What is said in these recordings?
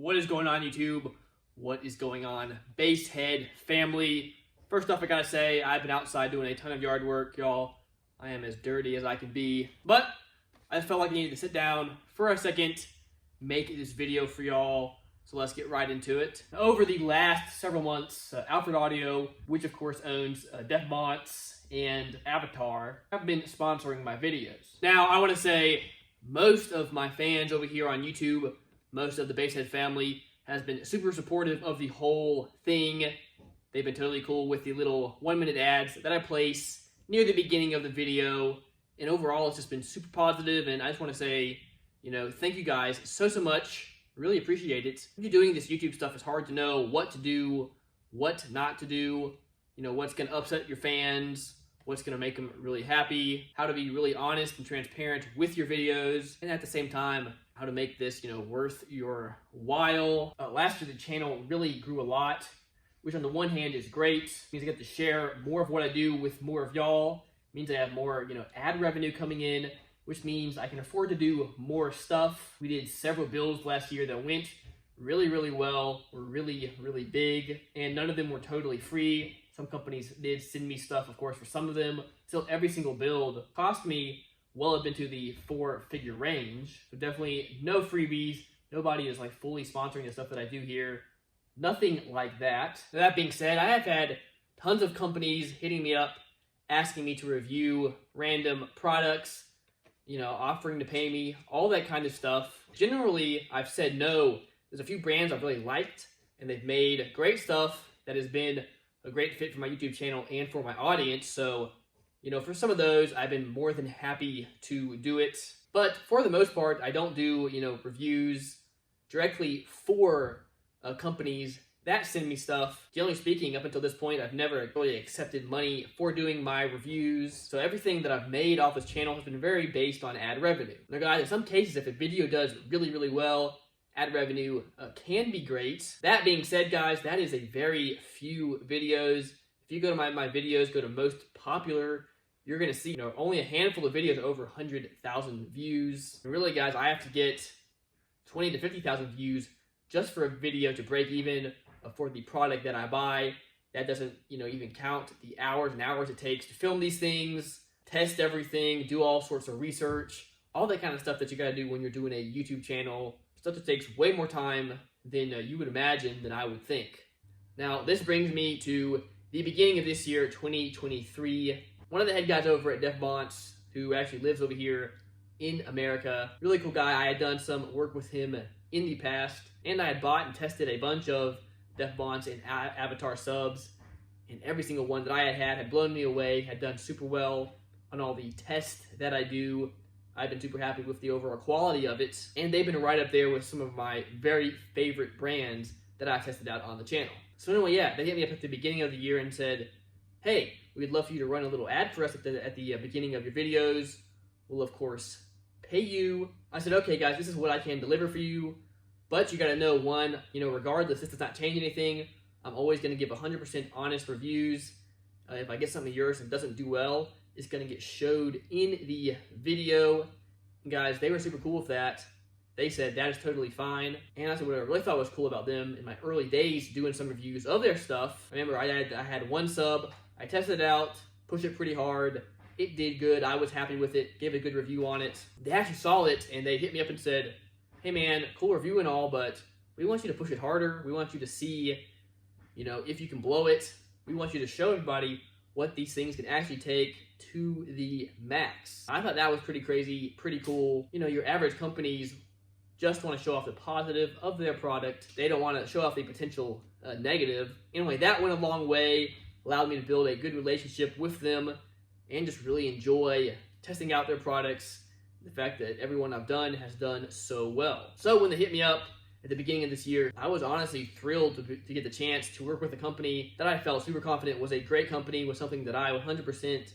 What is going on, YouTube? What is going on, Basehead family? First off, I gotta say, I've been outside doing a ton of yard work, y'all. I am as dirty as I can be, but I felt like I needed to sit down for a second, make this video for y'all. So let's get right into it. Over the last several months, Alphard Audio, which of course owns DefBonts and AVATAR, have been sponsoring my videos. Now, I want to say most of my fans over here on YouTube, most of the Basehead family, has been super supportive of the whole thing. They've been totally cool with the little 1-minute ads that I place near the beginning of the video. And overall, it's just been super positive. And I just want to say, thank you guys so much. Really appreciate it. If you're doing this YouTube stuff, it's hard to know what to do, what not to do, what's going to upset your fans, what's going to make them really happy, how to be really honest and transparent with your videos, and at the same time, how to make this, worth your while. Last year, the channel really grew a lot, which on the one hand is great. It means I get to share more of what I do with more of y'all. It means I have more, ad revenue coming in, which means I can afford to do more stuff. We did several builds last year that went really well, were really big, and none of them were totally free. Some companies did send me stuff, of course, for some of them. Still, every single build cost me well up into the 4-figure range. So definitely no freebies. Nobody is fully sponsoring the stuff that I do here. Nothing like that. That being said, I have had tons of companies hitting me up, asking me to review random products, offering to pay me, all that kind of stuff. Generally, I've said no. There's a few brands I've really liked, and they've made great stuff that has been a great fit for my YouTube channel and for my audience. So, for some of those, I've been more than happy to do it. But for the most part, I don't do, reviews directly for companies that send me stuff. Generally speaking, up until this point, I've never really accepted money for doing my reviews. So everything that I've made off this channel has been very based on ad revenue. Now guys, in some cases, if a video does really well, ad revenue can be great. That being said, guys, that is a very few videos. If you go to my videos, go to most popular, you're going to see only a handful of videos over 100,000 views. And really, guys, I have to get 20 to 50,000 views just for a video to break even for the product that I buy. That doesn't even count the hours and hours it takes to film these things, test everything, do all sorts of research, all that kind of stuff that you got to do when you're doing a YouTube channel. Stuff that takes way more time than you would imagine, than I would think. Now, this brings me to the beginning of this year, 2023. One of the head guys over at DefBonts, who actually lives over here in America, really cool guy. I had done some work with him in the past, and I had bought and tested a bunch of DefBonts and AVATAR subs, and every single one that I had blown me away, had done super well on all the tests that I do. I've been super happy with the overall quality of it, and they've been right up there with some of my very favorite brands that I've tested out on the channel. So anyway, yeah, they hit me up at the beginning of the year and said, hey, we'd love for you to run a little ad for us at the beginning of your videos. We'll, of course, pay you. I said, okay, guys, this is what I can deliver for you, but you got to know, one, regardless, this does not change anything. I'm always going to give 100% honest reviews. If I get something of yours and doesn't do well, it's going to get showed in the video. And guys, they were super cool with that. They said that is totally fine. And I said what I really thought was cool about them in my early days doing some reviews of their stuff. Remember, I had one sub. I tested it out, pushed it pretty hard. It did good. I was happy with it. Gave a good review on it. They actually saw it, and they hit me up and said, hey man, cool review and all, but we want you to push it harder. We want you to see, if you can blow it. We want you to show everybody what these things can actually take to the max. I thought that was pretty crazy, pretty cool. Your average companies just want to show off the positive of their product. They don't want to show off the potential negative. Anyway, that went a long way, allowed me to build a good relationship with them and just really enjoy testing out their products. The fact that everyone I've done has done so well. So when they hit me up at the beginning of this year, I was honestly thrilled to get the chance to work with a company that I felt super confident was a great company, was something that I 100%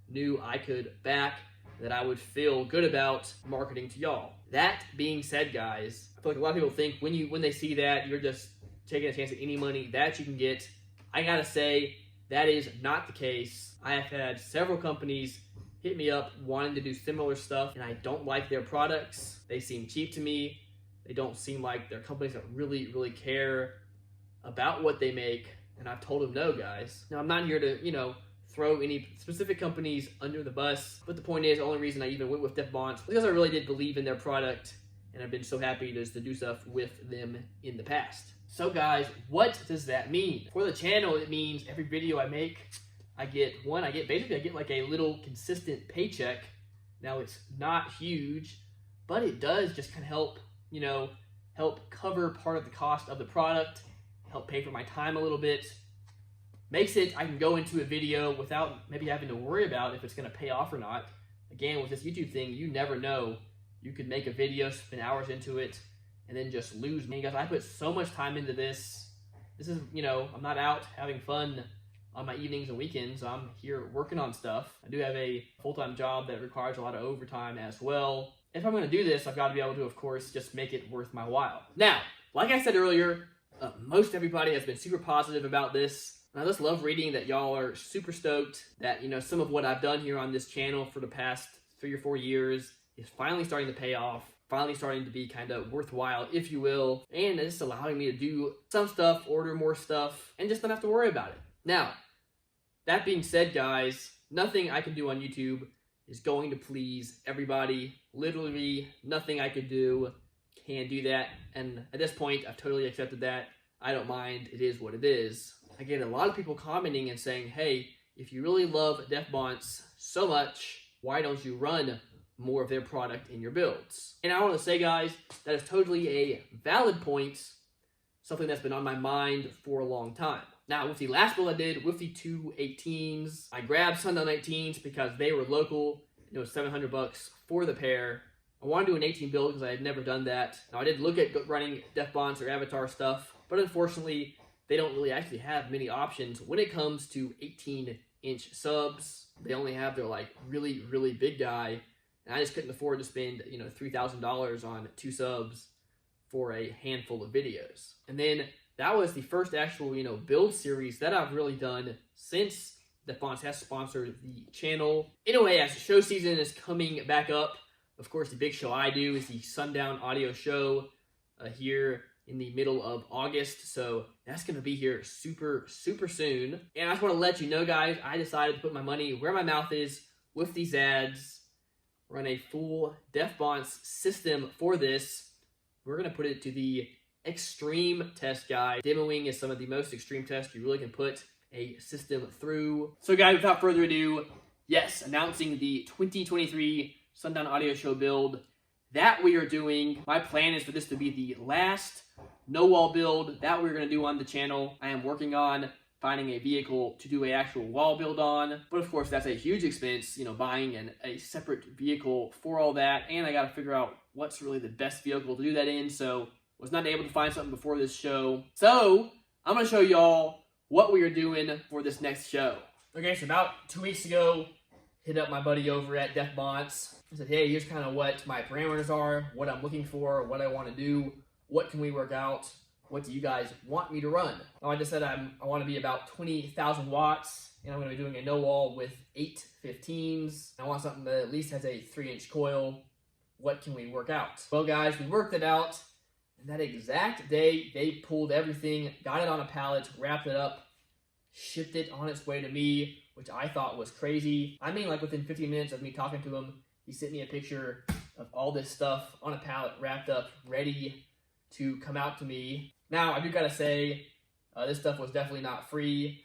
knew I could back, that I would feel good about marketing to y'all. That being said, guys, I feel like a lot of people think when they see that, you're just taking a chance at any money that you can get. I gotta say, that is not the case. I have had several companies hit me up wanting to do similar stuff, and I don't like their products. They seem cheap to me. They don't seem like they're companies that really, really care about what they make. And I've told them no, guys. Now, I'm not here to, throw any specific companies under the bus. But the point is, the only reason I even went with Def Bonds was because I really did believe in their product. And I've been so happy just to do stuff with them in the past. So guys, what does that mean? For the channel, it means every video I make, I get like a little consistent paycheck. Now, it's not huge, but it does just kind of help, help cover part of the cost of the product, help pay for my time a little bit. Makes it I can go into a video without maybe having to worry about if it's going to pay off or not. Again, with this YouTube thing, you never know. You could make a video, spend hours into it, and then just lose me. Guys, I put so much time into this. This is, I'm not out having fun on my evenings and weekends. I'm here working on stuff. I do have a full-time job that requires a lot of overtime as well. If I'm going to do this, I've got to be able to, of course, just make it worth my while. Now, like I said earlier, most everybody has been super positive about this. And I just love reading that y'all are super stoked that, some of what I've done here on this channel for the past 3 or 4 years is finally starting to pay off, finally starting to be kind of worthwhile, if you will. And it's allowing me to do some stuff, order more stuff, and just not have to worry about it. Now, that being said, guys, nothing I can do on YouTube is going to please everybody. Literally, nothing I could do can do that. And at this point, I've totally accepted that. I don't mind. It is what it is. I get a lot of people commenting and saying, hey, if you really love Def Bonds so much, why don't you run more of their product in your builds? And I want to say, guys, that is totally a valid point, something that's been on my mind for a long time. Now, with the last build I did, with the 218s, I grabbed Sundown 18s because they were local. It was $700 for the pair. I wanted to do an 18 build because I had never done that. Now, I did look at running Def Bonds or Avatar stuff, but unfortunately, they don't really actually have many options when it comes to 18-inch subs. They only have their, really, really big guy. And I just couldn't afford to spend, $3,000 on 2 subs for a handful of videos. And then that was the first actual, build series that I've really done since Def Bonds has sponsored the channel. Anyway, as the show season is coming back up, of course, the big show I do is the Sundown Audio Show here in the middle of August. So that's going to be here super, super soon. And I just want to let you know, guys, I decided to put my money where my mouth is with these ads. Run a full Def Bonds system for this. We're going to put it to the extreme test, guys. Demoing is some of the most extreme tests you really can put a system through. So, guys, without further ado, yes, announcing the 2023 Sundown Audio Show build that we are doing. My plan is for this to be the last no-wall build that we're going to do on the channel. I am working on finding a vehicle to do an actual wall build on. But of course, that's a huge expense, buying a separate vehicle for all that. And I got to figure out what's really the best vehicle to do that in. So was not able to find something before this show. So I'm going to show y'all what we are doing for this next show. Okay, so about 2 weeks ago, hit up my buddy over at Def Bonds. I said, hey, here's kind of what my parameters are, what I'm looking for, what I want to do, what can we work out, what do you guys want me to run? Now, I just said I want to be about 20,000 watts, and I'm going to be doing a no wall with 8 15s. I want something that at least has a 3-inch coil. What can we work out? Well, guys, we worked it out, and that exact day, they pulled everything, got it on a pallet, wrapped it up, shipped it on its way to me, which I thought was crazy. I mean, within 15 minutes of me talking to him, he sent me a picture of all this stuff on a pallet, wrapped up, ready to come out to me. Now, I do gotta say, this stuff was definitely not free.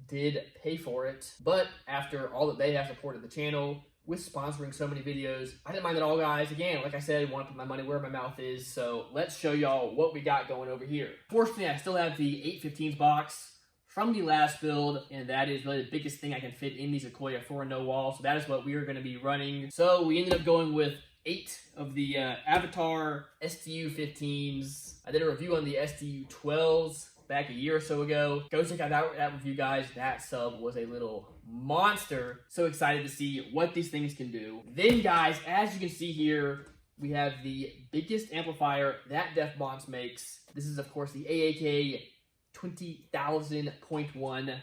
Did pay for it. But after all that they have supported the channel with sponsoring so many videos, I didn't mind at all, guys. Again, like I said, I want to put my money where my mouth is. So let's show y'all what we got going over here. Fortunately, I still have the 815s box from the last build, and that is really the biggest thing I can fit in the Sequoia for a no wall. So that is what we are going to be running. So we ended up going with 8 of the AVATAR STU 15s. I did a review on the STU 12s back a year or so ago. Go check out that review, guys. That sub was a little monster. So excited to see what these things can do. Then, guys, as you can see here, we have the biggest amplifier that Def Bonds makes. This is, of course, the AAK 20,000.1.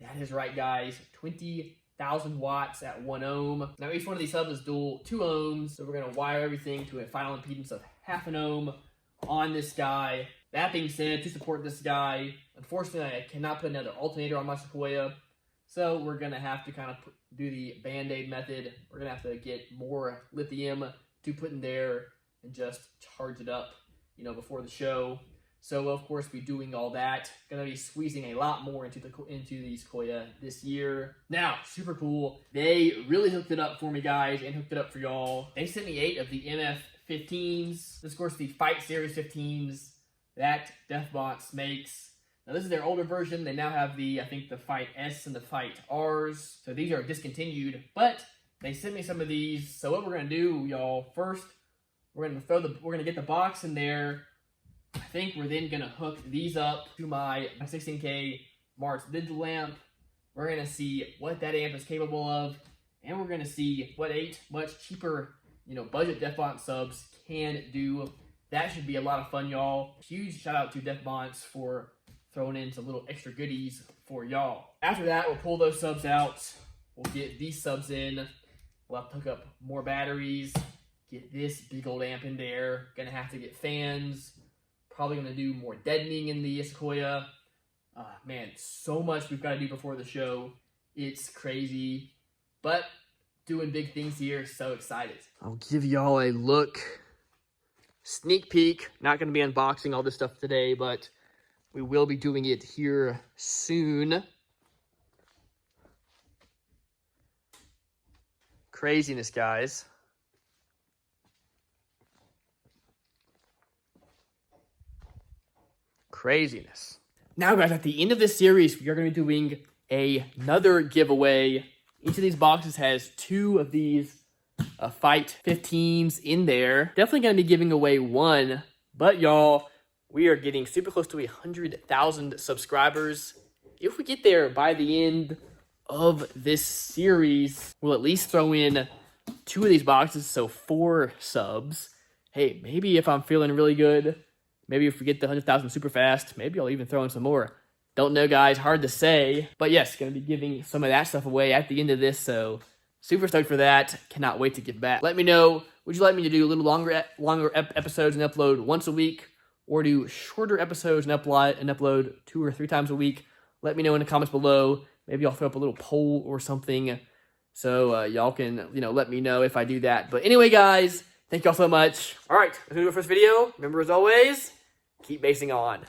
That is right, guys. 20,000 watts at 1 ohm. Now, each one of these subs is dual 2 ohms, so we're going to wire everything to a final impedance of 0.5 ohm on this guy. That being said, to support this guy, unfortunately, I cannot put another alternator on my Sequoia. So we're going to have to kind of do the Band-Aid method. We're going to have to get more lithium to put in there and just charge it up, you know, before the show. So we'll, of course, be doing all that. Going to be squeezing a lot more into the Sequoia this year. Now, super cool. They really hooked it up for me, guys, and hooked it up for y'all. They sent me 8 of the MF15s. This is, of course, the Fight Series 15s that DefBonts makes. Now, this is their older version. They now have the, I think, the Fight S and the Fight Rs. So these are discontinued, but they sent me some of these. So what we're going to do, y'all, first, we're going to get the box in there. I think we're then going to hook these up to my 16K Mars digital lamp. We're going to see what that amp is capable of, and we're going to see what 8 much cheaper, you know, budget DefBonts subs can do. That should be a lot of fun, y'all. Huge shout out to DefBonts for throwing in some little extra goodies for y'all. After that, we'll pull those subs out. We'll get these subs in. We'll have to hook up more batteries. Get this big old amp in there. Gonna have to get fans. Probably gonna do more deadening in the Sequoia. Man, so much we've got to do before the show. It's crazy, but doing big things here. So excited. I'll give y'all a look. Sneak peek. Not gonna be unboxing all this stuff today, but we will be doing it here soon. Craziness, guys. Craziness. Now, guys, at the end of this series, we are going to be doing another giveaway. Each of these boxes has 2 of these Fight 15s in there. Definitely going to be giving away 1, but y'all, we are getting super close to 100,000 subscribers. If we get there by the end of this series, we'll at least throw in 2 of these boxes, so 4 subs. Hey, maybe if I'm feeling really good, maybe if we get the 100,000 super fast, maybe I'll even throw in some more. Don't know, guys. Hard to say. But yes, going to be giving some of that stuff away at the end of this, so super stoked for that. Cannot wait to give back. Let me know, would you like me to do a little longer episodes and upload once a week, or do shorter episodes and upload 2 or 3 times a week? Let me know in the comments below. Maybe I'll throw up a little poll or something, so y'all can, you know, let me know if I do that. But anyway, guys, thank y'all so much. All right, let's do the first video. Remember, as always, keep basing on.